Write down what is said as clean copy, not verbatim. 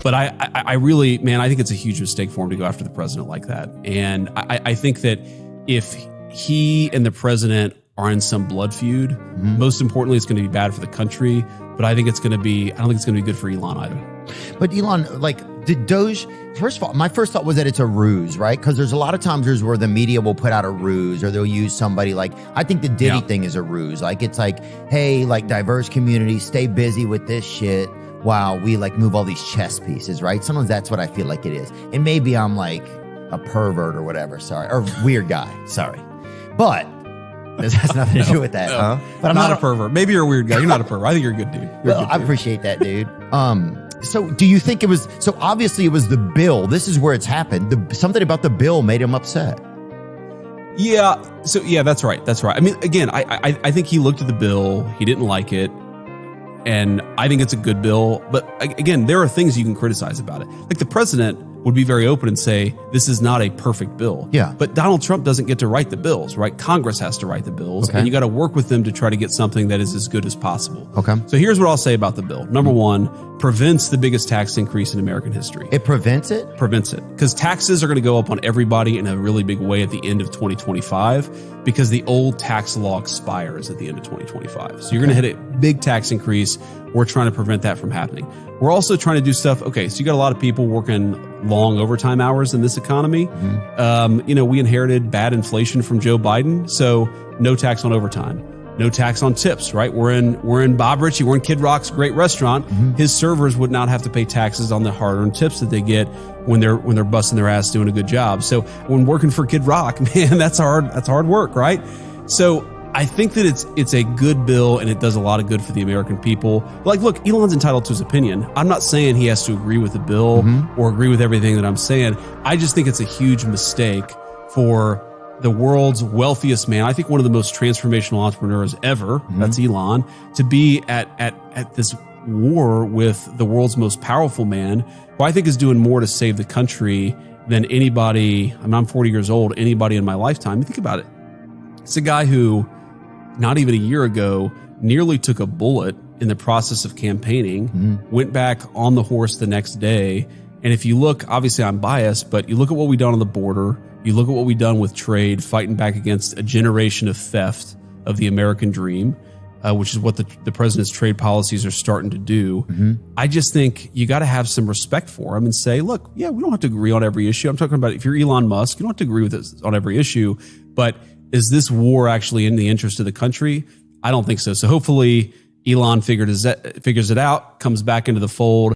But I really, man, I think it's a huge mistake for him to go after the president like that. And I think that if he and the president are in some blood feud, most importantly, it's going to be bad for the country. But I don't think it's going to be good for Elon either. But Elon, like, did Doge, first of all, my first thought was that it's a ruse, right? Because there's a lot of times where the media will put out a ruse or they'll use somebody like, I think the Diddy thing is a ruse. Like, it's like, hey, like, diverse communities, stay busy with this shit while we like move all these chess pieces, right? Sometimes that's what I feel like it is. And maybe I'm like a pervert or whatever, sorry, or weird guy, sorry. But this has nothing to do with that, huh? But I'm not a pervert. Maybe you're a weird guy. You're not a pervert. I think you're a good dude. I appreciate that, dude. So do you think it was, so obviously it was the bill. This is where it's happened. Something about the bill made him upset. Yeah. So yeah, that's right. That's right. I mean, again, I think he looked at the bill. He didn't like it. And I think it's a good bill. But again, there are things you can criticize about it. Like the president would be very open and say, this is not a perfect bill. Yeah. But Donald Trump doesn't get to write the bills, right? Congress has to write the bills. Okay. And you got to work with them to try to get something that is as good as possible. Okay. So here's what I'll say about the bill. Number one, prevents the biggest tax increase in American history. It prevents it? Prevents it. Because taxes are going to go up on everybody in a really big way at the end of 2025 because the old tax law expires at the end of 2025. So you're going to hit a big tax increase. We're trying to prevent that from happening. We're also trying to do stuff. Okay, so you got a lot of people working long overtime hours in this economy. We inherited bad inflation from Joe Biden. So no tax on overtime. No tax on tips, right? We're in Bob Ritchie. We're in Kid Rock's great restaurant. His servers would not have to pay taxes on the hard-earned tips that they get when they're busting their ass doing a good job. So when working for Kid Rock, man, that's hard work, right? So I think that it's a good bill and it does a lot of good for the American people. Like, look, Elon's entitled to his opinion. I'm not saying he has to agree with the bill or agree with everything that I'm saying. I just think it's a huge mistake for the world's wealthiest man. I think one of the most transformational entrepreneurs ever, that's Elon, to be at this war with the world's most powerful man, who I think is doing more to save the country than anybody. I mean, I'm 40 years old, anybody in my lifetime. Think about it. It's a guy who, not even a year ago, nearly took a bullet in the process of campaigning, went back on the horse the next day. And if you look, obviously I'm biased, but you look at what we've done on the border, you look at what we've done with trade, fighting back against a generation of theft of the American dream, which is what the president's trade policies are starting to do. I just think you got to have some respect for him and say, look, yeah, we don't have to agree on every issue. I'm talking about if you're Elon Musk, you don't have to agree with us on every issue, but is this war actually in the interest of the country? I don't think so. So hopefully Elon figures it out, comes back into the fold.